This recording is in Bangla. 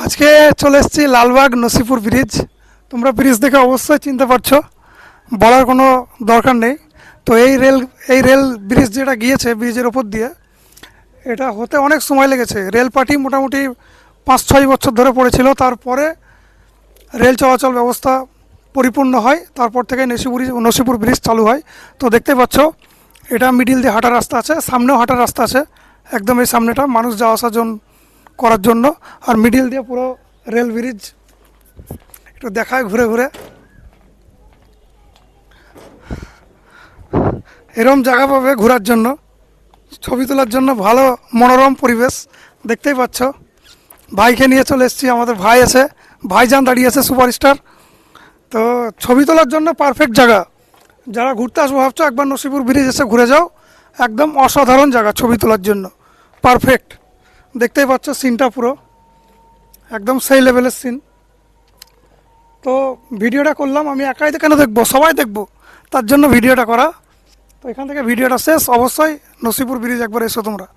আজকে চলে এসেছি লালবাগ নসিপুর ব্রিজ। তোমরা ব্রিজ দেখে অবশ্যই চিনতে পারছো, বলার কোনো দরকার নেই। তো এই রেল ব্রিজ যেটা গিয়েছে ব্রিজের ওপর দিয়ে, এটা হতে অনেক সময় লেগেছে। রেল পার্টি মোটামুটি 5-6 বছর ধরে পড়েছিল, তারপরে রেল চলাচল ব্যবস্থা পরিপূর্ণ হয়, তারপর থেকে নসিপুর ব্রিজ চালু হয়। তো দেখতে পাচ্ছ, এটা মিডিল দিয়ে হাঁটার রাস্তা আছে, সামনেও হাঁটার রাস্তা আছে, একদম এই সামনেটা মানুষ যাওয়া আসা করার জন্য। আর মিডিল দিয়ে পুরো রেল ব্রিজ একটু দেখায় ঘুরে ঘুরে। এরম জায়গা পাবে ঘোরার জন্য, ছবি তোলার জন্য ভালো মনোরম পরিবেশ। দেখতেই পাচ্ছ, ভাইকে নিয়ে চলে এসেছি, আমাদের ভাই আছে, ভাইজান দাঁড়িয়ে আছে সুপারস্টার। তো ছবি তোলার জন্য পারফেক্ট জায়গা। যারা ঘুরতে আসবো ভাবছো, একবার নসিপুর ব্রিজ এসে ঘুরে যাও, একদম অসাধারণ জায়গা ছবি তোলার জন্য, পারফেক্ট। দেখতেই পাচ্ছ সিনটা পুরো একদম সেই লেভেলের সিন। তো ভিডিওটা করলাম, আমি একাই কেন দেখবো, সবাই দেখবো, তার জন্য ভিডিওটা করা। তো এখান থেকে ভিডিওটা শেষ। অবশ্যই নসিপুর ব্রিজ একবার এসো তোমরা।